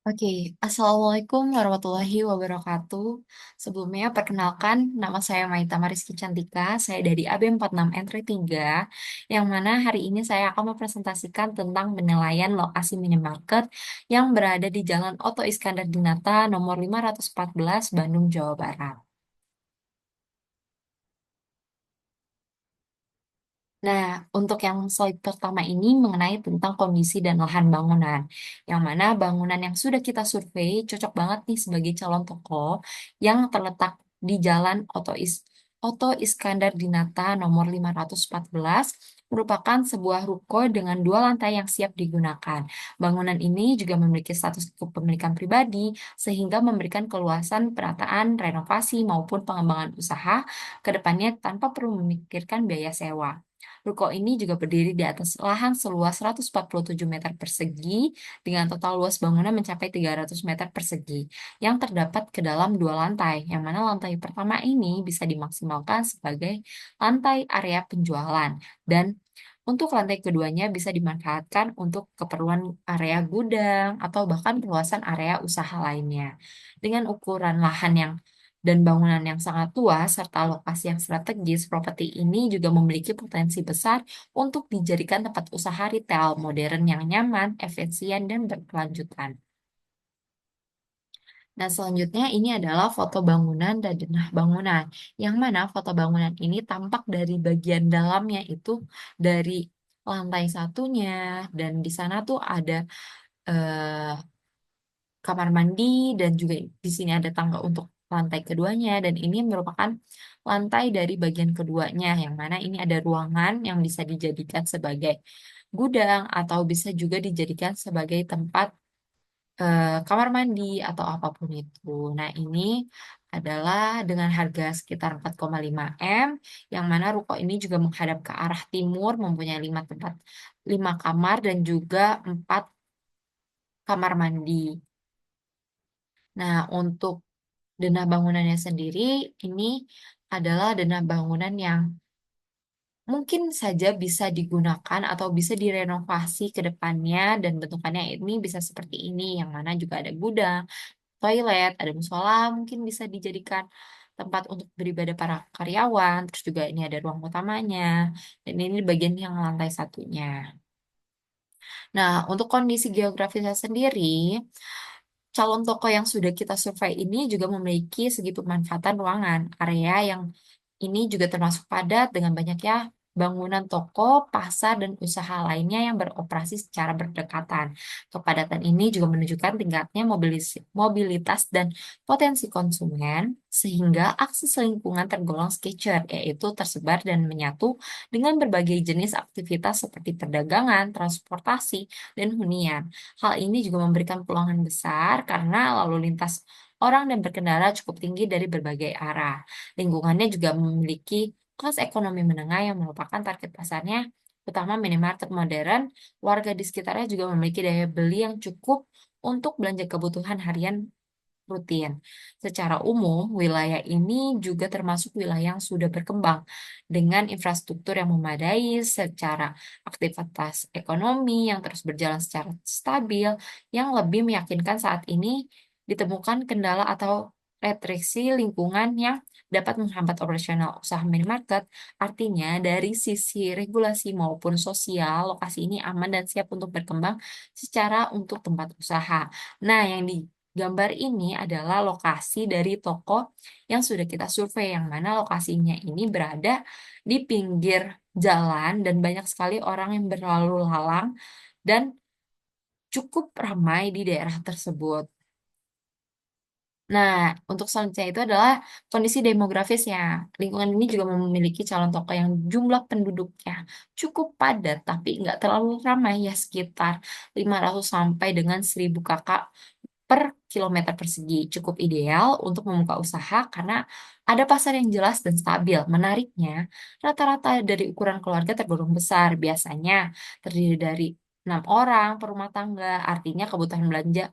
Oke, Assalamualaikum warahmatullahi wabarakatuh. Sebelumnya, perkenalkan, nama saya Maita Mariski Cantika, saya dari AB46 Entry 3, yang mana hari ini saya akan mempresentasikan tentang penilaian lokasi minimarket yang berada di Jalan Oto Iskandar Dinata nomor 514, Bandung, Jawa Barat. Nah, untuk yang slide pertama ini mengenai tentang kondisi dan lahan bangunan, yang mana bangunan yang sudah kita survei cocok banget nih sebagai calon toko yang terletak di Jalan Oto Iskandar Dinata nomor 514 merupakan sebuah ruko dengan dua lantai yang siap digunakan. Bangunan ini juga memiliki status kepemilikan pribadi sehingga memberikan keluasan penataan, renovasi maupun pengembangan usaha ke depannya tanpa perlu memikirkan biaya sewa. Ruko ini juga berdiri di atas lahan seluas 147 meter persegi dengan total luas bangunan mencapai 300 meter persegi yang terdapat ke dalam dua lantai, yang mana lantai pertama ini bisa dimaksimalkan sebagai lantai area penjualan dan untuk lantai keduanya bisa dimanfaatkan untuk keperluan area gudang atau bahkan perluasan area usaha lainnya. Dengan ukuran lahan yang dan bangunan yang sangat tua serta lokasi yang strategis, properti ini juga memiliki potensi besar untuk dijadikan tempat usaha retail modern yang nyaman, efisien, dan berkelanjutan. Nah, selanjutnya ini adalah foto bangunan dan denah bangunan, yang mana foto bangunan ini tampak dari bagian dalamnya itu dari lantai satunya, dan di sana tuh ada eh, kamar mandi dan juga di sini ada tangga untuk lantai keduanya dan ini merupakan lantai dari bagian keduanya yang mana ini ada ruangan yang bisa dijadikan sebagai gudang atau bisa juga dijadikan sebagai tempat kamar mandi atau apapun itu. Nah, ini adalah dengan harga sekitar 4,5 M yang mana ruko ini juga menghadap ke arah timur mempunyai 5 kamar dan juga 4 kamar mandi. Nah, untuk denah bangunannya sendiri, ini adalah denah bangunan yang mungkin saja bisa digunakan atau bisa direnovasi ke depannya dan bentukannya ini bisa seperti ini, yang mana juga ada gudang, toilet, ada musola, mungkin bisa dijadikan tempat untuk beribadah para karyawan, terus juga ini ada ruang utamanya, dan ini bagian yang lantai satunya. Nah, untuk kondisi geografisnya sendiri, calon toko yang sudah kita survei ini juga memiliki segi pemanfaatan ruangan. Area yang ini juga termasuk padat dengan banyaknya bangunan toko, pasar, dan usaha lainnya yang beroperasi secara berdekatan. Kepadatan ini juga menunjukkan tingkatnya mobilitas dan potensi konsumen, sehingga akses lingkungan tergolong secure, yaitu tersebar dan menyatu dengan berbagai jenis aktivitas seperti perdagangan, transportasi, dan hunian. Hal ini juga memberikan peluang besar karena lalu lintas orang dan berkendara cukup tinggi dari berbagai arah. Lingkungannya juga memiliki kelas ekonomi menengah yang merupakan target pasarnya, utama minimarket modern. Warga di sekitarnya juga memiliki daya beli yang cukup untuk belanja kebutuhan harian rutin. Secara umum, wilayah ini juga termasuk wilayah yang sudah berkembang dengan infrastruktur yang memadai secara aktivitas ekonomi yang terus berjalan secara stabil, yang lebih meyakinkan saat ini ditemukan kendala atau restriksi lingkungan yang dapat menghambat operasional usaha minimarket. Artinya, dari sisi regulasi maupun sosial, lokasi ini aman dan siap untuk berkembang secara untuk tempat usaha. Nah, yang gambar ini adalah lokasi dari toko yang sudah kita survei, yang mana lokasinya ini berada di pinggir jalan dan banyak sekali orang yang berlalu lalang dan cukup ramai di daerah tersebut. Nah, untuk selanjutnya itu adalah kondisi demografisnya. Lingkungan ini juga memiliki calon toko yang jumlah penduduknya cukup padat, tapi nggak terlalu ramai ya, sekitar 500 sampai dengan 1000 kakak per kilometer persegi. Cukup ideal untuk membuka usaha karena ada pasar yang jelas dan stabil. Menariknya, rata-rata dari ukuran keluarga tergolong besar. Biasanya terdiri dari 6 orang per rumah tangga. Artinya kebutuhan belanja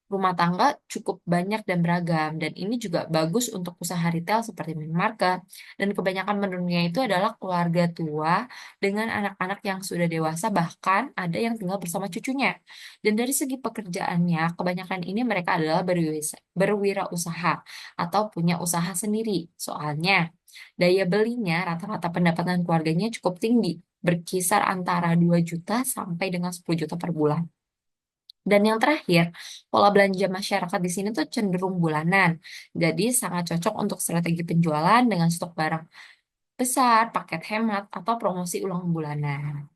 rumah tangga cukup banyak dan beragam, dan ini juga bagus untuk usaha retail seperti minimarket. Dan kebanyakan menunya itu adalah keluarga tua dengan anak-anak yang sudah dewasa, bahkan ada yang tinggal bersama cucunya. Dan dari segi pekerjaannya, kebanyakan ini mereka adalah berwirausaha atau punya usaha sendiri. Soalnya, daya belinya rata-rata pendapatan keluarganya cukup tinggi, berkisar antara 2 juta sampai dengan 10 juta per bulan. Dan yang terakhir, pola belanja masyarakat di sini tuh cenderung bulanan. Jadi sangat cocok untuk strategi penjualan dengan stok barang besar, paket hemat, atau promosi ulang bulanan.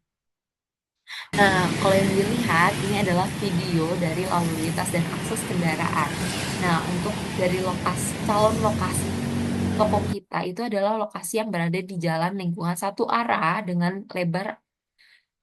Nah, kalau yang dilihat, ini adalah video dari lalu lintas dan akses kendaraan. Nah, untuk dari calon lokasi toko kita itu adalah lokasi yang berada di jalan lingkungan satu arah dengan lebar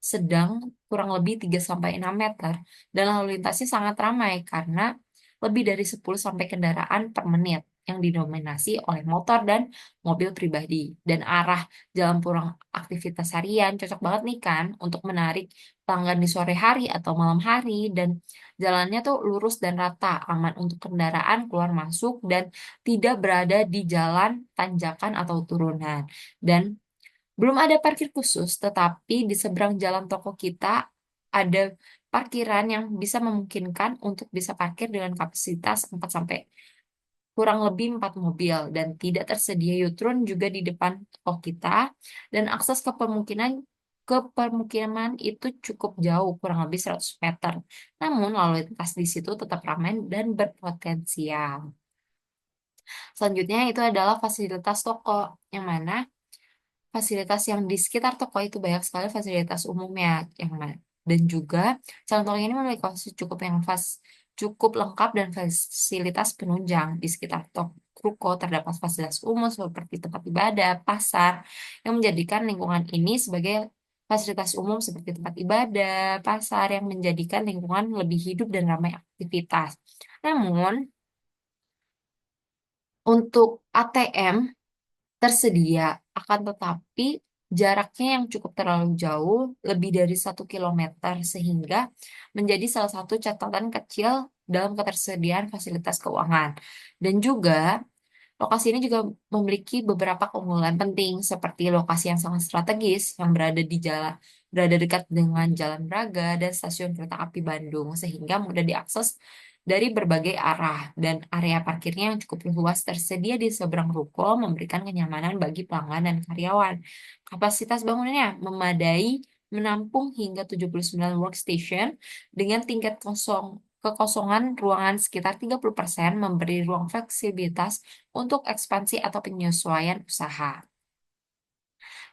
sedang kurang lebih 3 sampai 6 meter, dan lalu lintasnya sangat ramai karena lebih dari 10 sampai kendaraan per menit yang didominasi oleh motor dan mobil pribadi. Dan arah jalan pulang aktivitas harian cocok banget nih kan untuk menarik pelanggan di sore hari atau malam hari, dan jalannya tuh lurus dan rata, aman untuk kendaraan keluar masuk dan tidak berada di jalan tanjakan atau turunan. Dan belum ada parkir khusus, tetapi di seberang jalan toko kita ada parkiran yang bisa memungkinkan untuk bisa parkir dengan kapasitas 4 sampai kurang lebih 4 mobil, dan tidak tersedia U-turn juga di depan toko kita, dan akses ke permukiman itu cukup jauh, kurang lebih 100 meter. Namun lalu lintas di situ tetap ramai dan berpotensial. Selanjutnya itu adalah fasilitas toko, yang mana fasilitas yang di sekitar toko itu banyak sekali fasilitas umumnya yang dan juga calon toko ini memiliki fasilitas cukup lengkap dan fasilitas penunjang di sekitar toko. Ruko terdapat fasilitas umum seperti tempat ibadah, pasar, yang menjadikan lingkungan ini sebagai fasilitas umum seperti tempat ibadah, pasar, yang menjadikan lingkungan lebih hidup dan ramai aktivitas. Namun, untuk ATM tersedia, akan tetapi jaraknya yang cukup terlalu jauh, lebih dari 1 kilometer, sehingga menjadi salah satu catatan kecil dalam ketersediaan fasilitas keuangan. Dan juga, lokasi ini juga memiliki beberapa keunggulan penting, seperti lokasi yang sangat strategis, yang berada dekat dengan Jalan Braga dan Stasiun Kereta Api Bandung, sehingga mudah diakses dari berbagai arah, dan area parkirnya yang cukup luas tersedia di seberang ruko memberikan kenyamanan bagi pelanggan dan karyawan. Kapasitas bangunannya memadai, menampung hingga 79 workstation dengan tingkat kekosongan ruangan sekitar 30%, memberi ruang fleksibilitas untuk ekspansi atau penyesuaian usaha.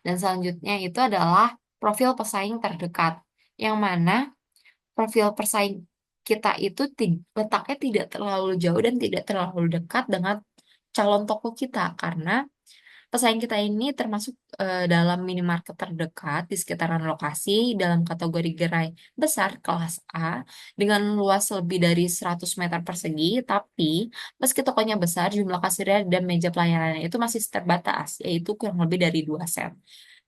Dan selanjutnya itu adalah profil pesaing terdekat, yang mana profil pesaing kita itu letaknya tidak terlalu jauh dan tidak terlalu dekat dengan calon toko kita, karena pesaing kita ini termasuk dalam minimarket terdekat di sekitaran lokasi dalam kategori gerai besar kelas A dengan luas lebih dari 100 meter persegi, tapi meski tokonya besar, jumlah kasirnya dan meja pelayanannya itu masih terbatas, yaitu kurang lebih dari 2 set.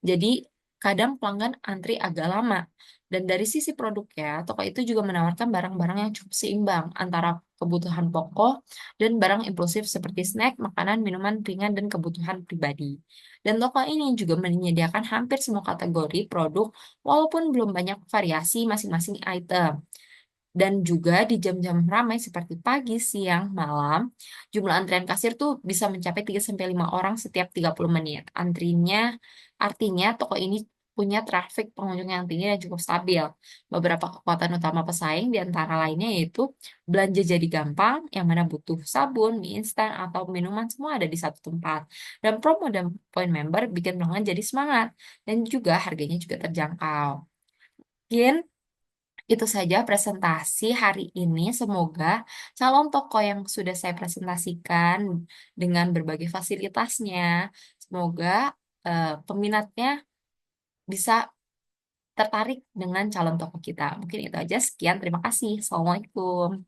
Jadi, kadang pelanggan antri agak lama. Dan dari sisi produknya, toko itu juga menawarkan barang-barang yang cukup seimbang antara kebutuhan pokok dan barang impulsif seperti snack, makanan, minuman ringan, dan kebutuhan pribadi. Dan toko ini juga menyediakan hampir semua kategori produk, walaupun belum banyak variasi masing-masing item. Dan juga di jam-jam ramai seperti pagi, siang, malam, jumlah antrian kasir tuh bisa mencapai 3 sampai 5 orang setiap 30 menit. Artinya toko ini punya trafik pengunjung yang tinggi dan cukup stabil. Beberapa kekuatan utama pesaing di antara lainnya yaitu belanja jadi gampang, yang mana butuh sabun, mie instan, atau minuman semua ada di satu tempat. Dan promo dan poin member bikin pelanggan jadi semangat. Dan juga harganya juga terjangkau. Mungkin itu saja presentasi hari ini. Semoga calon toko yang sudah saya presentasikan dengan berbagai fasilitasnya, semoga peminatnya bisa tertarik dengan calon toko kita. Mungkin itu aja. Sekian, terima kasih. Assalamualaikum.